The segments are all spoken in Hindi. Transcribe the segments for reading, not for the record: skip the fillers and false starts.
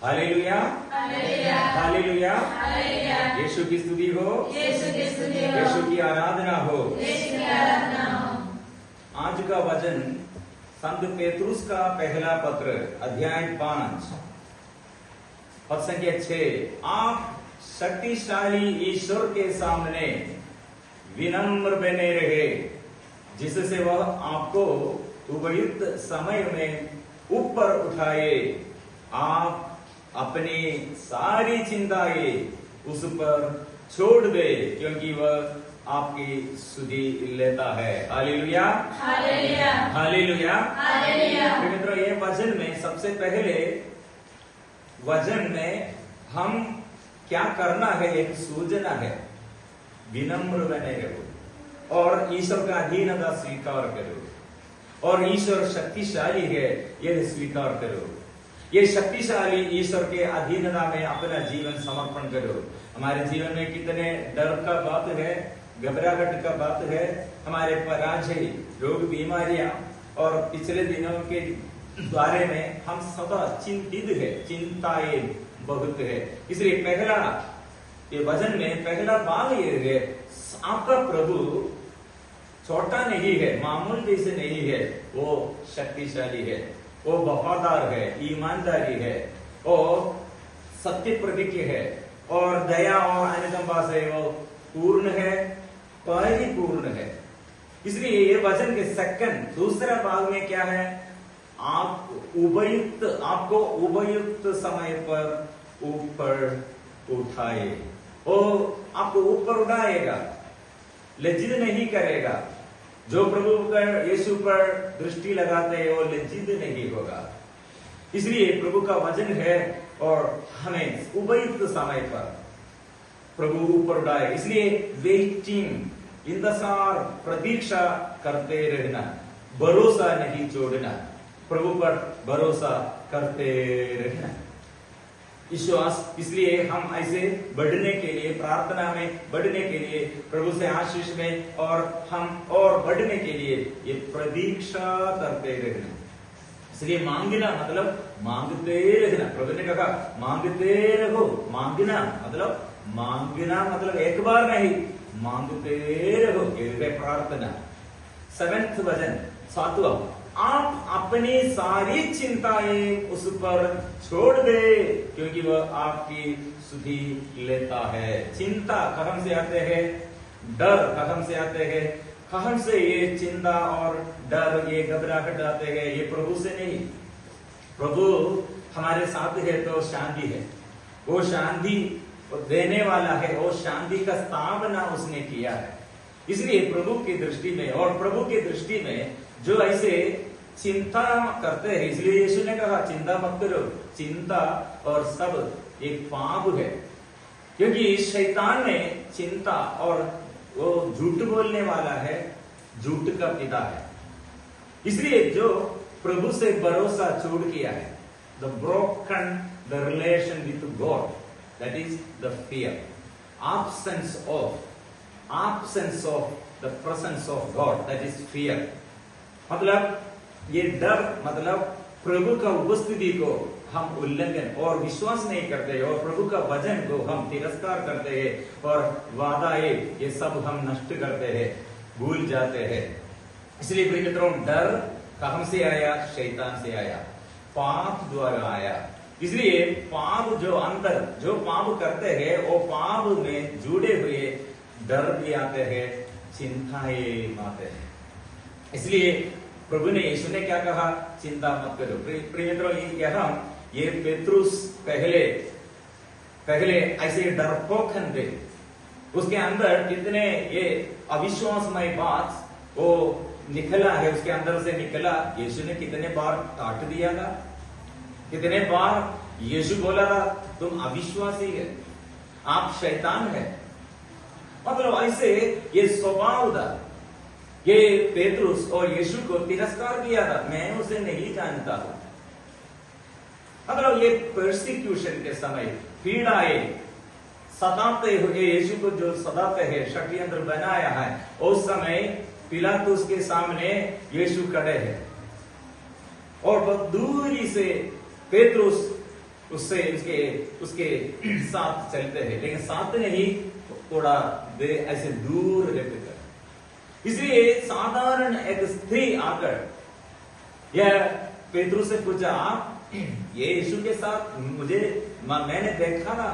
हालेलुया, हालेलुया, यीशु की स्तुति हो, यीशु की आराधना हो। आज का वचन संत पेतरुस का पहला पत्र अध्याय 5 पद संख्या 6। आप शक्तिशाली ईश्वर के सामने विनम्र बने रहे, जिससे वह आपको उपयुक्त समय में ऊपर उठाए। आप अपनी सारी चिंताएं उस पर छोड़ दे, क्योंकि वह आपकी सुधि लेता है। Hallelujah, hallelujah, hallelujah, hallelujah. मित्रों, ये वचन में सबसे पहले वचन में हम क्या करना है, एक सूचना है, विनम्र बने रहो और ईश्वर का अधीनता स्वीकार करो और ईश्वर शक्तिशाली है यह स्वीकार करो। ये शक्तिशाली ईश्वर के अधीनता में अपना जीवन समर्पण करो। हमारे जीवन में कितने डर का बात है, घबराहट का बात है, हमारे पराजय, रोग, बीमारियां और पिछले दिनों के बारे में हम सदा चिंतित है, चिंताएं बहुत है। इसलिए पहला ये वचन में पहला बात ये है, आपका प्रभु छोटा नहीं है, मामूल जैसे नहीं है, वो शक्तिशाली है, वो वफादार है, ईमानदारी है, और सत्य प्रतिज्ञ है, और दया और अनुकंपा से वो पूर्ण है, परिपूर्ण है। इसलिए ये वचन के सेकंड दूसरा भाग में क्या है, आपको उपयुक्त समय पर ऊपर उठाए। वो आपको ऊपर उठाएगा, लज्जित नहीं करेगा। जो प्रभु पर, यीशु पर दृष्टि लगाते हैं वो लज्जित नहीं होगा। इसलिए प्रभु का वचन है और हमें उपयुक्त समय पर प्रभु ऊपर उठाए। इसलिए वेटिंग, इंतजार, प्रतीक्षा करते रहना, भरोसा नहीं छोड़ना, प्रभु पर भरोसा करते रहना, विश्वास। इसलिए हम ऐसे बढ़ने के लिए, प्रार्थना में बढ़ने के लिए, प्रभु से आशीष में और हम और बढ़ने के लिए ये प्रतीक्षा करते रहना। इसलिए मांगना मतलब मांगते रहना। प्रभु ने कहा मांगते रहो। मांगना मतलब एक बार नहीं, मांगते रहो, ये प्रार्थना। 7वां वचन, 7वां, आप अपनी सारी चिंताएं उस पर छोड़ दे, क्योंकि वह आपकी सुधि लेता है। चिंता कहाँ से आते हैं, डर कहाँ से आते हैं, कहाँ से ये चिंता और डर, ये घबराहट आते हैं, ये प्रभु से नहीं। प्रभु हमारे साथ है तो शांति है, वो शांति देने वाला है, वो शांति का स्थापना उसने किया है। इसलिए प्रभु की दृष्टि में और प्रभु की दृष्टि में जो ऐसे चिंता करते हैं, इसलिए यीशु ने कहा चिंता मत करो। चिंता और सब एक पाप है, क्योंकि शैतान ने चिंता, और वो झूठ बोलने वाला है, झूठ का पिता है। इसलिए जो प्रभु से भरोसा छोड़ किया है, the broken the relation with God, that is the fear, absence of the presence of God, that is fear। मतलब ये डर, मतलब प्रभु का उपस्थिति को हम उल्लंघन और विश्वास नहीं करते, और प्रभु का वचन को हम तिरस्कार करते हैं, और वादाएं ये सब हम नष्ट करते हैं, भूल जाते हैं। इसलिए प्रिय मित्रों, डर कहां से आया, शैतान से आया, पाप द्वारा आया। इसलिए पाप जो अंदर जो पाप करते हैं, वो पाप में जुड़े हुए डर भी आते हैं, चिंताएं आते हैं। इसलिए प्रभु ने, यीशु ने क्या कहा, चिंता मत करो। प्रिय मित्रों, ये पेतरुस पहले ऐसे डरपोक थे, उसके अंदर कितने ये अविश्वासमय बात वो निकला है, उसके अंदर से निकला। यीशु ने कितने बार काट दिया था, कितने बार यीशु बोला था तुम अविश्वासी है, आप शैतान है। मतलब ऐसे ये स्वभाव था, ये पेतरुस और यीशु को तिरस्कार किया था, मैं उसे नहीं जानता हूं। मतलब ये परसिक्यूशन के समय, पीड़ाएं सताते हुए यीशु को जो सताते हैं, षड्यंत्र बनाया है, उस समय पिलातुस के सामने यीशु खड़े हैं, और बहुत दूरी से पेतरुस उससे उसके उसके साथ चलते हैं, लेकिन साथ नहीं, थोड़ा ऐसे दूर रहते थे। इसलिए साधारण एक स्त्री आकर यह पेतरुस से पूछा, आप ये यीशु के साथ मैंने देखा ना,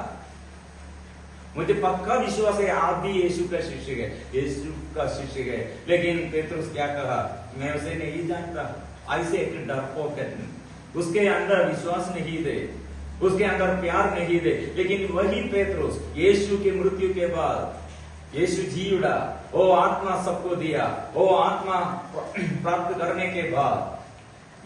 मुझे पक्का विश्वास है आप भी यीशु का शिष्य है, यीशु का शिष्य है। लेकिन पेतरुस क्या कहा, मैं उसे नहीं जानता। ऐसे एक डरपोक है, उसके अंदर विश्वास नहीं दे, उसके अंदर प्यार नहीं दे। लेकिन वही पेतरुस यीशु की मृत्यु के बाद यीशु जी उड़ा, वो आत्मा सबको दिया, वो आत्मा प्राप्त करने के बाद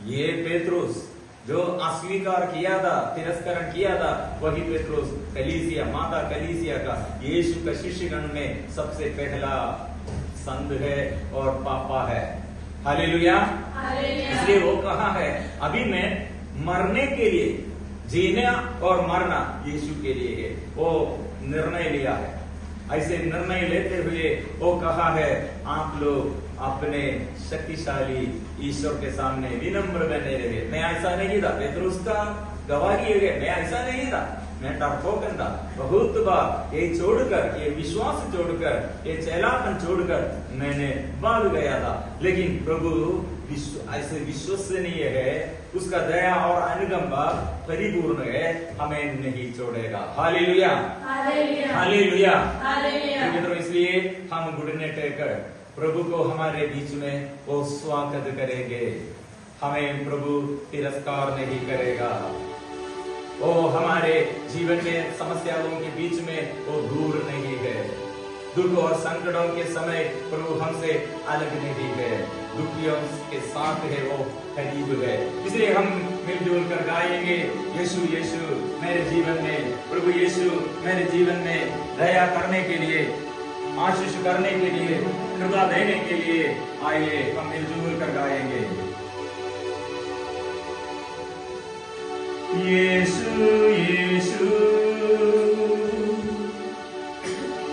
ये पेतरुस जो अस्वीकार किया था, तिरस्करण किया था, वही पेतरुस कलीसिया, माता कलीसिया का, यीशु का शिष्यगण में सबसे पहला संत है और पापा है। हालेलुया। इसलिए वो कहा है, अभी मैं मरने के लिए, जीना और मरना यीशु के लिए है, वो निर्णय लिया है। ऐसे निर्णय लेते हुए वो कहा है, आप लोग अपने शक्तिशाली ईश्वर के सामने विनम्र बने रहे। मैं ऐसा नहीं था, पेतरुस का गवाही है, मैं ऐसा नहीं था, मैं डरपोक था। बहुत बार ये छोड़कर, ये विश्वास छोड़कर, ये चेलापन छोड़कर मैंने भाग गया था। लेकिन प्रभु ऐसे विश्वसनीय है, उसका दया और अनुकंपा परिपूर्ण है, हमें नहीं छोड़ेगा। Hallelujah, hallelujah. मित्रों, इसलिए हम घुटने टेकर प्रभु को हमारे बीच में वो स्वागत करेंगे। हमें प्रभु तिरस्कार नहीं करेगा, वो हमारे जीवन में समस्याओं के बीच में वो दूर नहीं है। दुख और संकटों के समय प्रभु हमसे अलग नहीं है, दुखियों के साथ है, वो करीब है। इसलिए हम मिलजुल कर गाएंगे, यीशु यीशु मेरे जीवन में, प्रभु यीशु मेरे जीवन में दया करने के लिए, आशीष करने के लिए, कृपा देने के लिए आइए हम मिलजुल कर गाएंगे। यीशु यीशु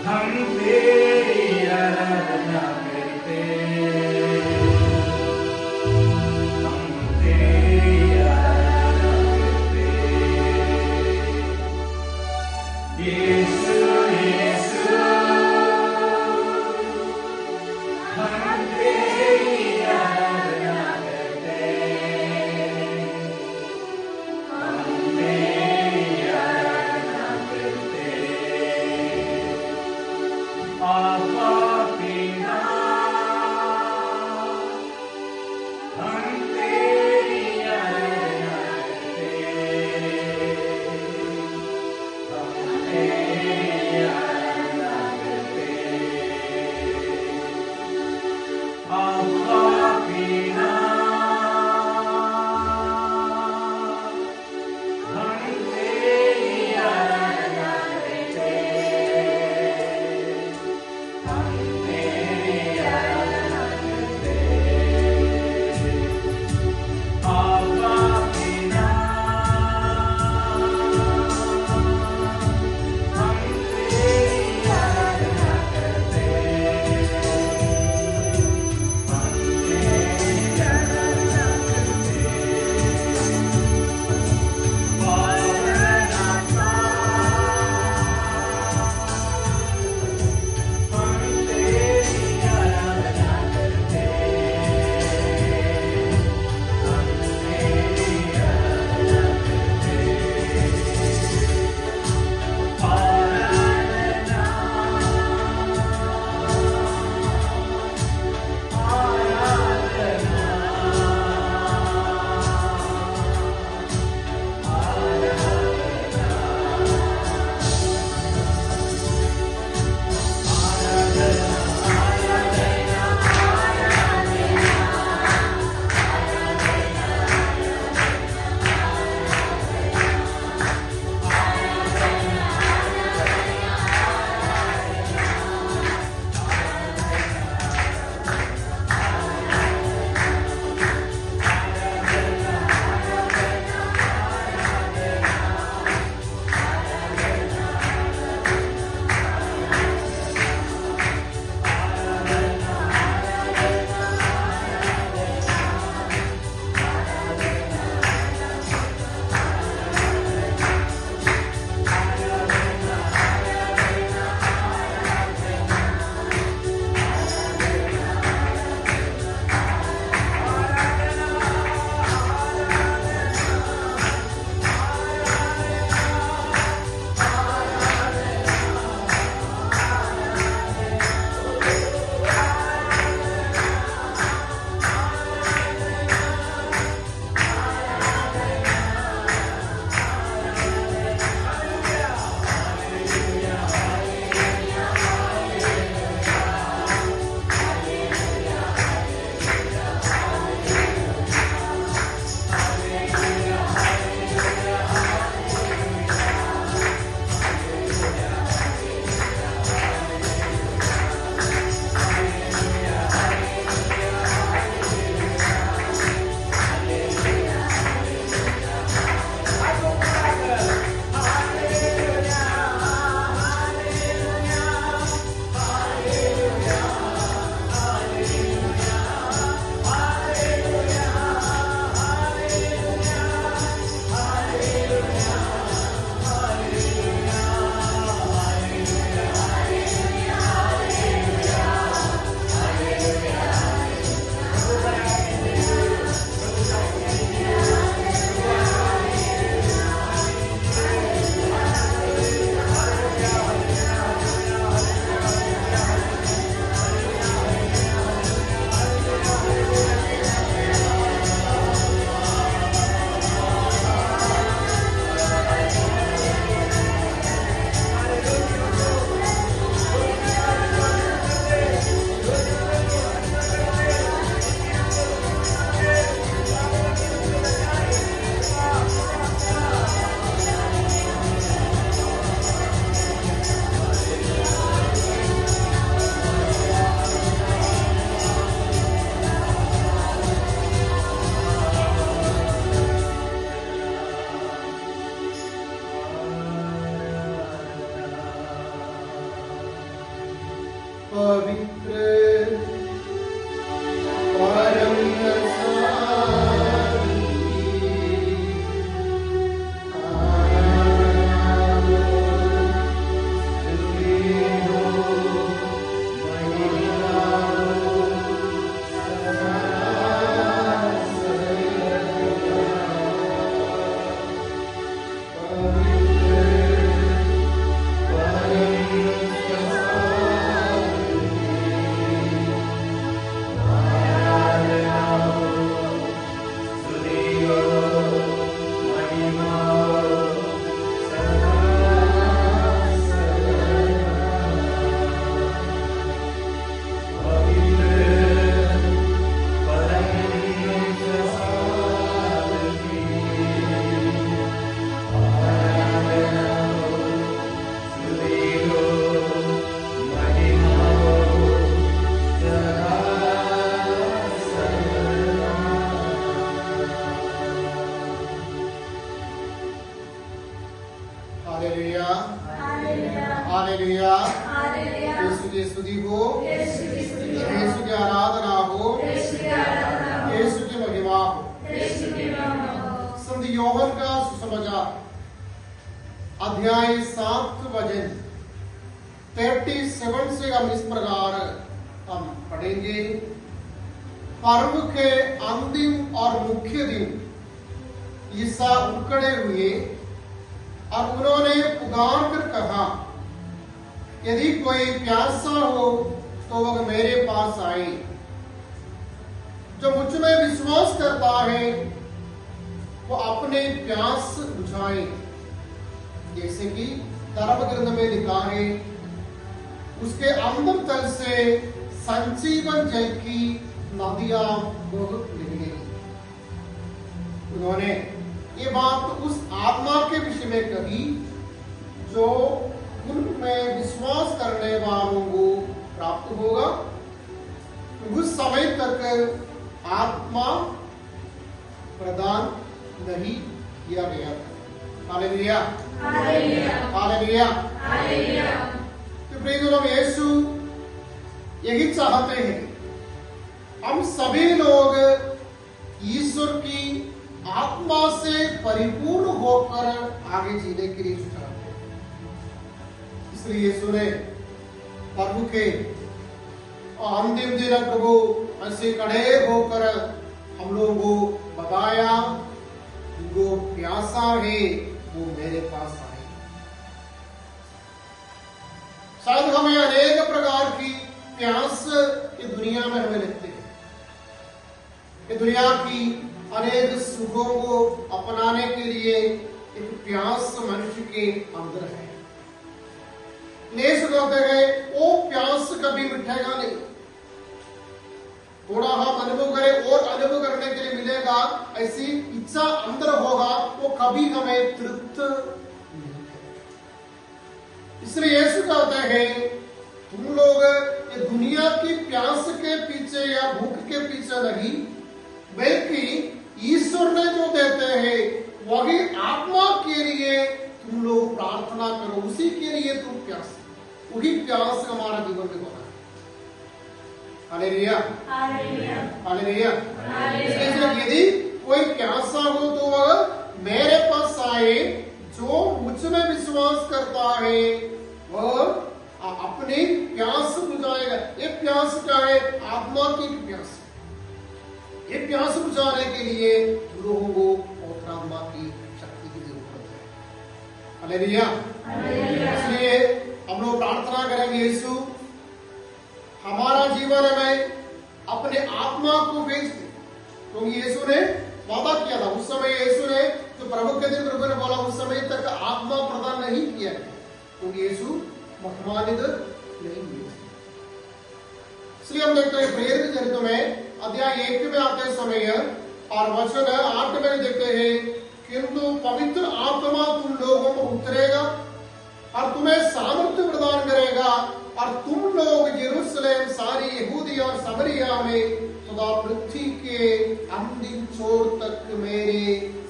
हम तेरी आराधना करते, हम तेरी आराधना करते। यीशु यीशु हम तेरी आराधना करते, हम तेरी आराधना करते। पवित्र परम अध्याय 7 वचन 37 से हम इस प्रकार हम पढ़ेंगे। पर्व के अंतिम और मुख्य दिन ईसा उकड़े हुए और उन्होंने पुकार कर कहा, यदि कोई प्यासा हो तो वह मेरे पास आए। जो मुझ में विश्वास करता है वो अपने प्यास बुझाए। जैसे कि धर्म ग्रंथ में लिखा है, उसके अंदर तल से संजीवन जल की नदियां बह निकलेंगी। उन्होंने ये बात उस आत्मा के विषय में कही जो उनमें विश्वास करने वालों को प्राप्त होगा। उस समय तक आत्मा प्रदान नहीं किया गया था। Hallelujah, hallelujah, hallelujah. तो प्रिय यीशु यही चाहते हैं, हम सभी लोग ईश्वर की आत्मा से परिपूर्ण होकर आगे जीने के लिए चाहते हैं। इसलिए यीशु ने प्रभु के अंतिम दिन प्रभु ऐसे खड़े होकर हम लोगों को बताया, जो प्यासा है वो मेरे पास आए। शायद हमें अनेक प्रकार की प्यास ये दुनिया में हमें लगते हैं। ये दुनिया की अनेक सुखों को अपनाने के लिए एक प्यास मनुष्य के अंदर है। कहते हैं वो प्यास कभी मिटेगा नहीं। थोड़ा हम अनुभव करें और अनुभव करने के लिए मिलेगा, ऐसी इच्छा अंदर होगा, वो कभी हमें तृप्त नहीं। इसलिए यीशु कहते हैं, तुम लोग ये दुनिया की प्यास के पीछे या भूख के पीछे नहीं, बल्कि ईश्वर ने जो देते हैं वही आत्मा के लिए तुम लोग प्रार्थना करो, उसी के लिए तुम प्यास, वही प्यास हमारा जीवन में होना है। Hallelujah, hallelujah, hallelujah. यदि कोई प्यासा हो तो वह मेरे पास आए। जो मुझ में विश्वास करता है वह अपनी प्यास बुझाएगा। ये प्यास क्या है? आत्मा की प्यास। ये प्यास बुझाने के लिए लोगों को पवित्र आत्मा की शक्ति की जरूरत है। Hallelujah, hallelujah. इसलिए हम लोग प्रार्थना करेंगे, यीशु हमारा जीवन में अपने आत्मा को भेज दे। तो यीशु ने वादा किया था, उस समय यीशु ने जो प्रभु के दिन प्रभु ने बोला, उस समय तक आत्मा प्रदान नहीं किया, क्योंकि यीशु महिमान्वित नहीं हुए। इसलिए हम देखते हैं प्रेरित चरित्र में अध्याय 1 में आते समय और वचन 8 में देखते हैं, किंतु पवित्र आत्मा तुम लोगों को उतरेगा और तुम्हें सामर्थ्य प्रदान करेगा और तुम लोग यरूशलेम, सारी यहूदिया और समरिया में सदा पृथ्वी के अंतिम छोर तक मेरे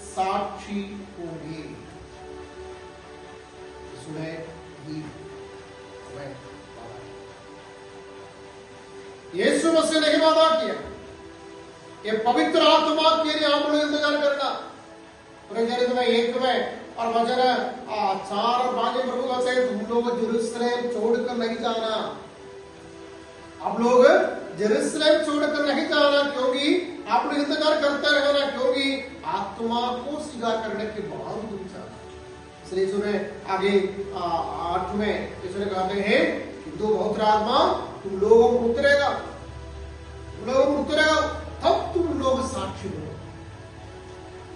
साक्षी होंगे। यीशु मसीह ने ही वादा किया, ये पवित्र आत्मा के लिए आप लोग इंतजार करना। प्रचलित में 1 में और वचन 4 और 5 में प्रभु कहते हैं, तुम लोग जेरूशलेम छोड़कर नहीं जाना, आप लोग जेरूशलेम छोड़कर नहीं जाना, क्योंकि आप लोग इंतजार करते रहना, क्योंकि आत्मा को स्वीकार करने के बाद तुम जाना। इसलिए सुने आगे 8 में इसने कहते हैं, दो पवित्र आत्मा तुम लोगों को उतरेगा, तब तुम लोग साक्षी हो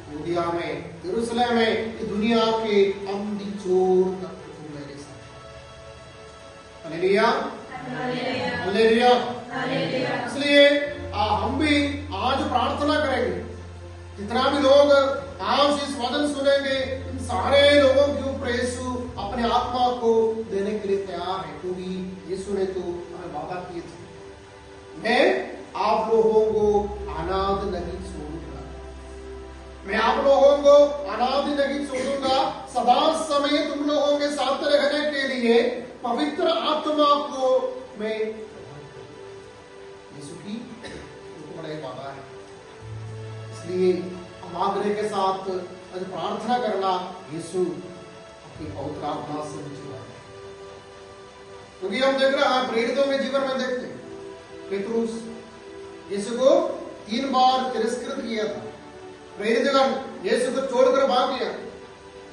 यहूदिया में, यरूशलेम में, दुनिया के अंधी छोर तक तुम मेरे साथ। Hallelujah, hallelujah, hallelujah. इसलिए हम भी आज प्रार्थना करेंगे, जितना भी लोग आज इस वचन सुनेंगे, इन सारे लोगों के ऊपर यीशु अपने आत्मा को देने के लिए तैयार है, क्योंकि यीशु ने तो हमें वादा किए थे, मैं आप लोगों को अनाथ नहीं छोड़ूंगा, मैं आप लोगों को अनाथ नहीं छोड़ूंगा, सदा समय तुम लोगों के साथ रहने के लिए पवित्र आत्मा को मैं, यीशु की बड़ा वादा है। इसलिए हम आग्रह के साथ प्रार्थना करना, यीशु अपनी पवित्र आत्मा से मुझे, क्योंकि हम देख रहे हैं प्रेरितों के जीवन में देखते हैं, पेतरुस यीशु को 3 बार तिरस्कृत किया था, प्रेरितगण यीशु को छोड़कर भाग गया,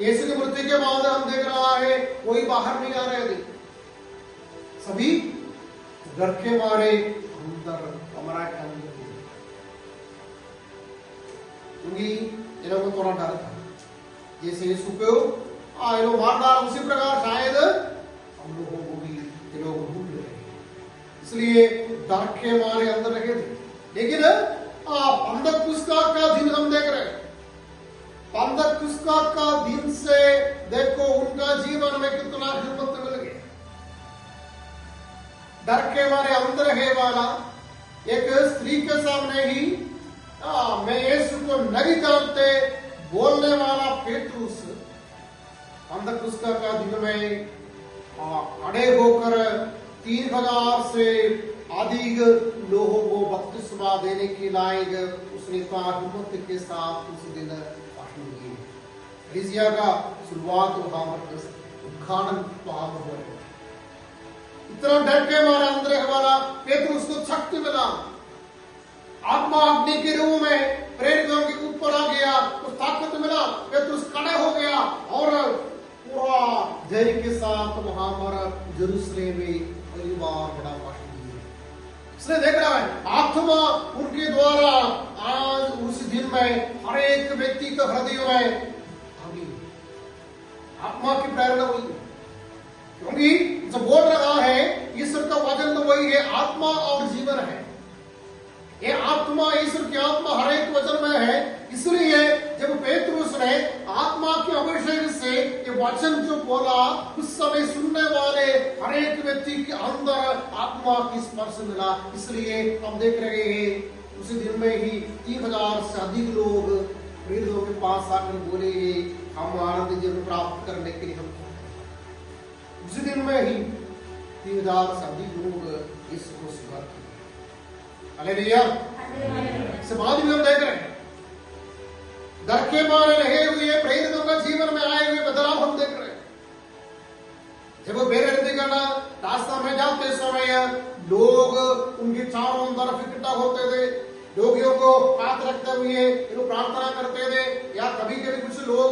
यीशु की मृत्यु के बाद हम देख रहा है कोई बाहर नहीं आ रहे थे, सभी डर के मारे अंदर कमरा के अंदर, क्योंकि इन्हों को थोड़ा डर था, जैसे यीशु को लोग मार डाला, उसी प्रकार शायद हम लोगों को भी ये लोग भूल रहे, इसलिए डर के मारे अंदर रखे थे। लेकिन पंदकुस्ता का दिन हम देख रहे हैं, पंदकुस्ता का दिन से देखो उनका जीवन में कितना हिम्मत मिल गया, डर के मारे अंदर है वाला एक स्त्री के सामने ही मैं यीशु को नहीं जानते बोलने वाला पेतरुस पंदकुस्ता का दिन में खड़े होकर 3000 से अधिक लोगों को बपतिस्मा देने के लायक उसने हिम्मत के साथ उस दिन भाषण किए। कलीसिया का शुरुआत वहां पर, उद्घाटन वहां पर हो रहा है। इतना डर के मारे अंदर हमारा पेतरुस को शक्ति मिला, आत्मा अग्नि के रूप में प्रेरितों के ऊपर आ गया, तो ताकत मिला, पेतरुस खड़े हो गया और पूरा धैर्य के साथ वहां पर जेरूशलेम में पहली बार बड़ा भाषण दिया। इसलिए देख रहा है आत्मा उनके द्वारा आज उस दिन में हर एक व्यक्ति के हृदय में आत्मा की प्रेरणा हुई, क्योंकि जो बोल रहा है ईश्वर का वचन तो वही है, आत्मा और जीवन है। ये आत्मा, ईश्वर की आत्मा हर एक वचन में है। इसलिए जब पेतरुस ने आत्मा के अभिषेक से ये वचन जो बोला, उस समय सुनने वाले हर एक व्यक्ति के अंदर आत्मा की स्पर्श मिला। इसलिए हम देख रहे हैं उसी दिन में ही 3000 से अधिक लोग प्रेरितों के पास आकर बोले हम आनंद जीवन प्राप्त करने के लिए हम, उसी दिन में ही 3000 से अधिक लोग इसको स्वीकार किए। हालेलुया। इस बाद भी हम देख रहे हैं डर के मारे रहे हुए प्रेरितों का जीवन में आए हुए बदलाव हम देख रहे हैं। जब वो बेरहमी करना रास्ता में जाते समय लोग उनके चारों तरफ इकट्ठा होते थे, रोगियों को हाथ रखते हुए प्रार्थना करते थे, या कभी कभी कुछ लोग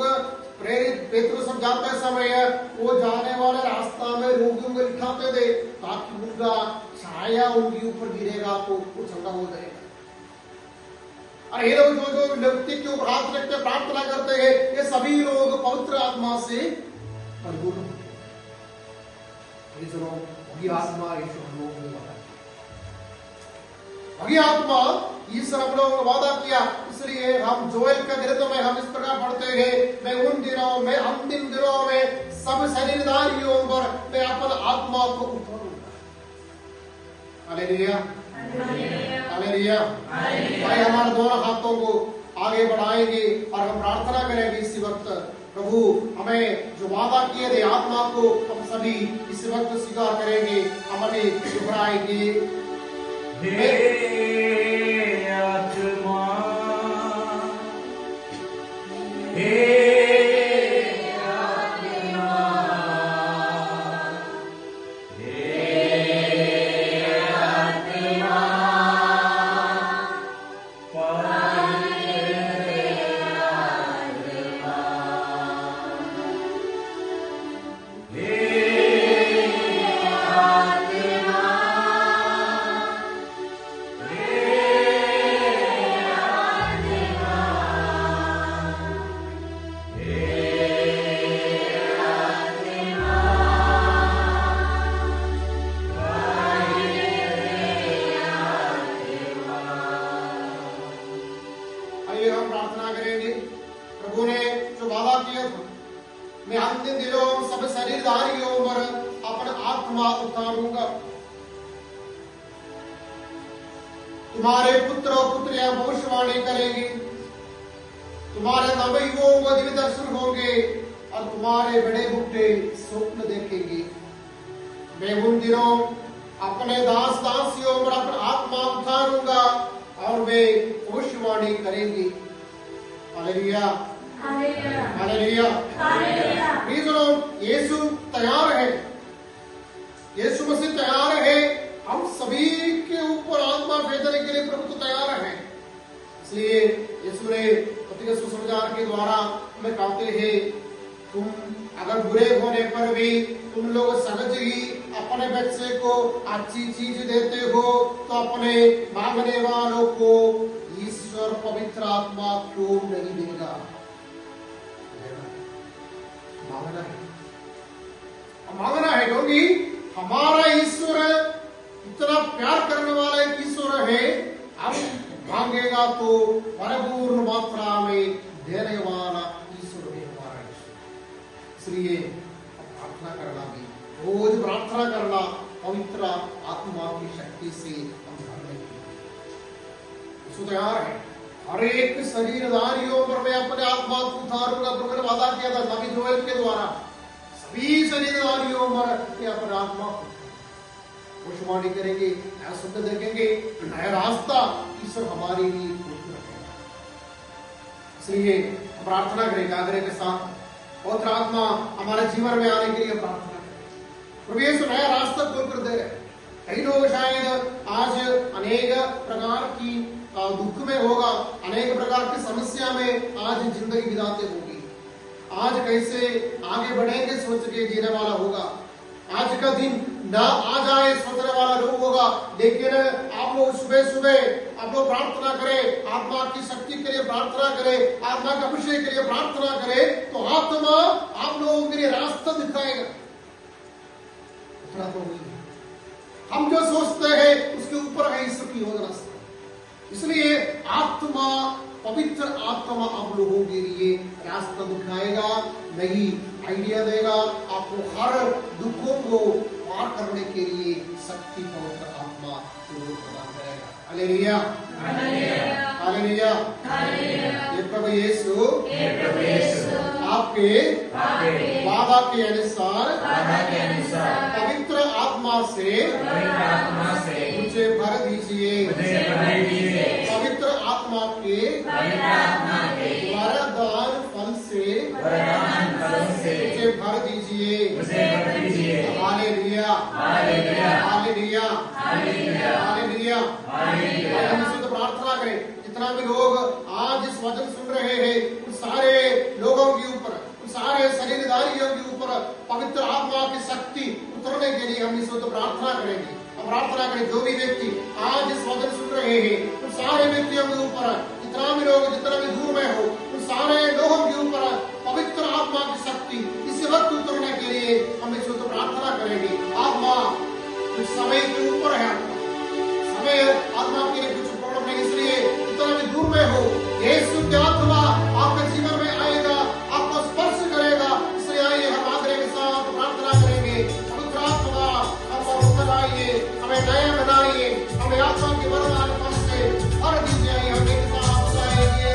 प्रेरित पेतरुस जाते समय वो जाने वाले रास्ता में रोगियों को लिखाते थे ताकि उनका छाया उनके ऊपर गिरेगा तो वो चंगा हो जाएगा। और ये लोग जो व्यक्ति के ऊपर हाथ रखते प्रार्थना करते हैं, ये सभी लोग पवित्र आत्मा से परिपूर्ण होते हैं। वही आत्मा ईश्वर हम लोगों ने वादा किया, वही आत्मा ईश्वर हम लोगों ने वादा किया। इसलिए हम जोएल के ग्रंथ में हम इस प्रकार पढ़ते हैं, मैं उन दिनों में अंतिम दिनों में सब शरीरधारियों पर मैं अपना आत्मा को उठाऊंगा। Hallelujah, hallelujah. भाई हमारे दोनों हाथों को आगे बढ़ाएंगे और हम प्रार्थना करेंगे इसी वक्त, प्रभु हमें जो वादा किए थे आत्मा को हम सभी इस वक्त स्वीकार करेंगे, हमें दोहराएंगे। हे आत्मा, हे तुम्हारे पुत्र और पुत्रियां भविष्यवाणी करेंगे, तुम्हारे नवयुवकों को दिव्य दर्शन होंगे और तुम्हारे बड़े बूढ़े स्वप्न देखेंगे। मैं उन दिनों अपने दास दासियों पर अपना आत्मा उतारूंगा और वे भविष्यवाणी करेंगे। Hallelujah, hallelujah, hallelujah. यीशु तैयार है, यीशु मसीह तैयार है। हम सभी के ऊपर आत्मा भेजने के लिए प्रभु तो तैयार है। इसलिए यीशु ने पति सुसमाचार के द्वारा हमें कहते हैं, तुम अगर बुरे होने पर भी तुम लोग सहज ही अपने बच्चे को अच्छी चीज देते हो, तो अपने मांगने वालों को ईश्वर पवित्र आत्मा क्यों नहीं देगा? मांगना है क्योंकि हमारा ईश्वर इतना प्यार करने वाला एक ईश्वर है। हम मांगेगा तो परिपूर्ण मात्रा में देने वाला ईश्वर है हमारा ईश्वर। इसलिए प्रार्थना करना भी, रोज प्रार्थना करना पवित्र आत्मा की शक्ति से हम करने की तैयार है। हर एक शरीरधारियों पर मैं अपने आत्मा को उतारूंगा। प्रभु ने वादा किया था नबी जोएल के द्वारा, सभी शरीरधारियों पर मैं अपने आत्मा को भविष्यवाणी करेंगे, नया शब्द देखेंगे, नया रास्ता ईश्वर हमारे लिए खोल रखेगा। इसलिए प्रार्थना करेंगे आग्रह के साथ, पवित्र आत्मा हमारे जीवन में आने के लिए प्रार्थना करें। प्रभु यीशु नया रास्ता खोल कर दे रहे। कई लोग शायद आज अनेक प्रकार की दुख में होगा, अनेक प्रकार की समस्या में आज जिंदगी बिताते होगी। आज कैसे आगे बढ़ेंगे सोच के जीने वाला होगा। आज का दिन ना आ जाए सोचने वाला लोग होगा। लेकिन आप लोग सुबह सुबह आप लोग प्रार्थना करें, आत्मा की शक्ति के लिए प्रार्थना करें, आत्मा के अभिषेक के लिए प्रार्थना करें, तो आत्मा आप लोगों के लिए रास्ता दिखाएगा। तो हम जो सोचते हैं उसके ऊपर है ईश्वर की योजना। इसलिए आत्मा, पवित्र आत्मा आप लोगों के लिए रास्ता दिखाएगा, नई आइडिया देगा, आपको हर दुखों को पार करने के लिए शक्ति पवित्र आत्मा जरूर प्रदान करेगा। Hallelujah, hallelujah, hallelujah. ये प्रभु यीशु आपके वादा के अनुसार पवित्र आत्मा से मुझे भर दीजिए। पवित्र आत्मा के वरदान फल से मुझे भर दीजिए। Hallelujah, hallelujah, hallelujah, hallelujah. हम शुद्ध प्रार्थना करें, जितना भी लोग आज इस वचन सुन रहे हैं, उन सारे लोगों के ऊपर, उन सारे शरीरधारियों के ऊपर पवित्र आत्मा की शक्ति उतरने के लिए हम शुद्ध प्रार्थना करेंगे। हम प्रार्थना करें, जो भी व्यक्ति आज इस वचन सुन रहे हैं, उन सारे व्यक्तियों के ऊपर, जितना भी लोग जितना भी दूर में हो, उन सारे लोगों के ऊपर पवित्र आत्मा की शक्ति इस वक्त उतरने के लिए हम शुद्ध प्रार्थना करेंगे। आत्मा कुछ समय के ऊपर है, समय आत्मा के लिए कुछ प्रॉब्लम नहीं, इसलिए जितना भी दूर में हो, यीशु की आत्मा आपके जीवन में आएगा, आपको स्पर्श करेगा। इसलिए आइए हम आग्रह के साथ प्रार्थना करेंगे। पवित्र आत्मा हमको उतराइए, हमें नया बनाइए, हमें आत्मा के वरदान फल से भर दीजिए। हम एक साथ बताएंगे।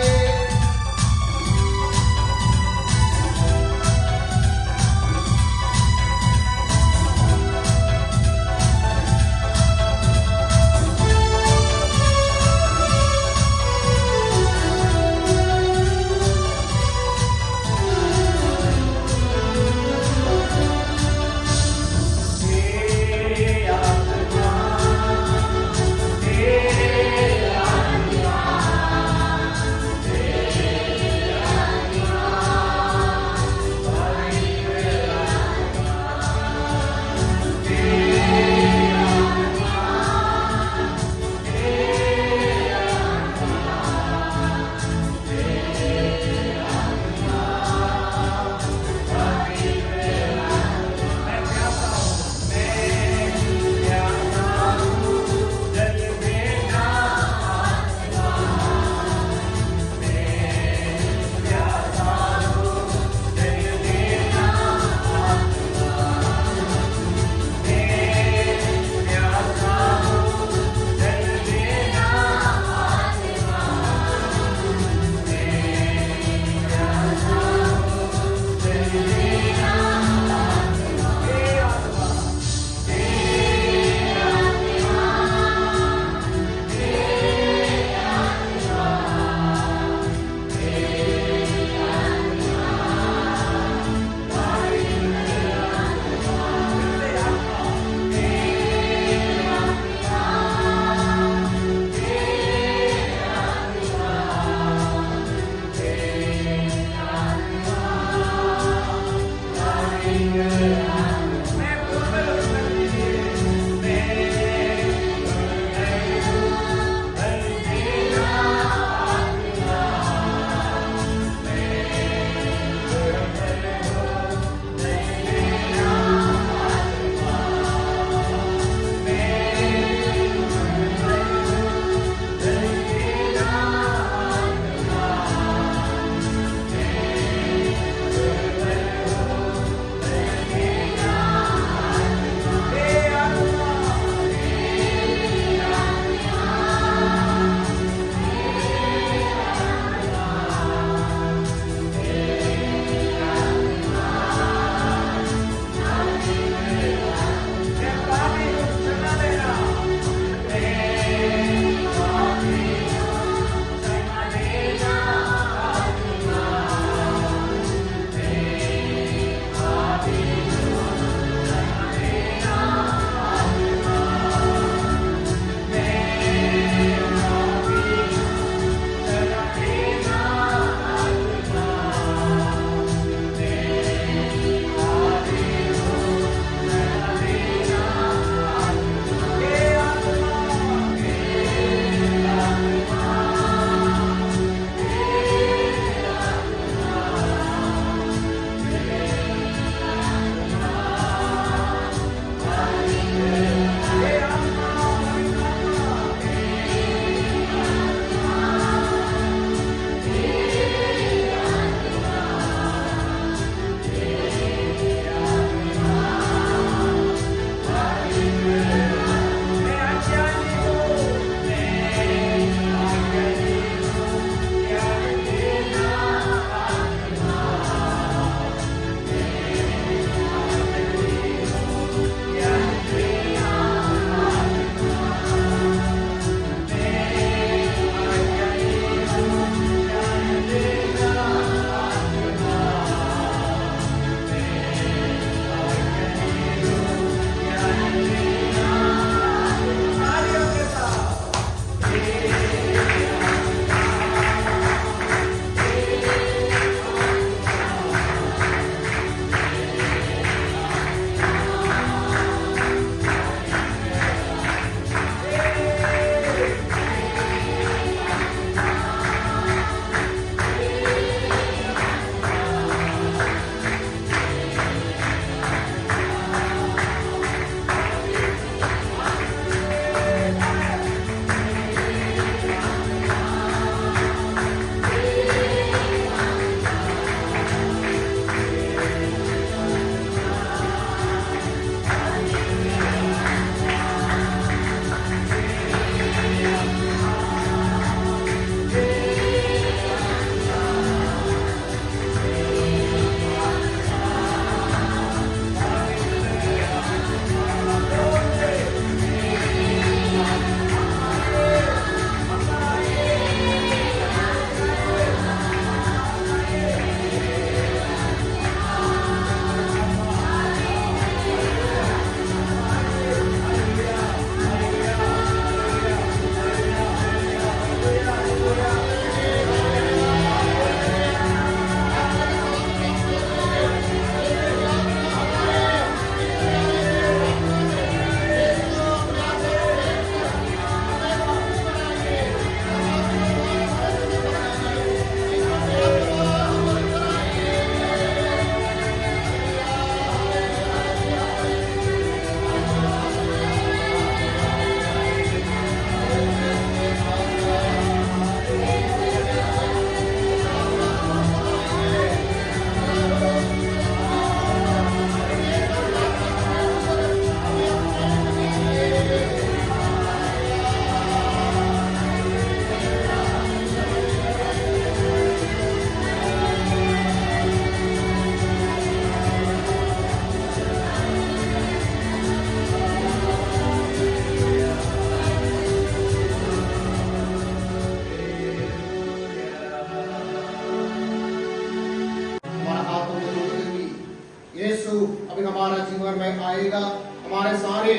आएगा। हमारे सारे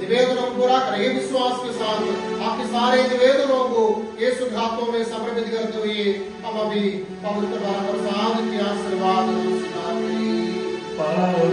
निवेदनों को पूरा करें विश्वास के साथ। आपके सारे निवेदनों को यीशु के हाथों में समर्पित करते हुए हम अभी पवित्र प्रसाद के आशीर्वाद स्वीकार करें।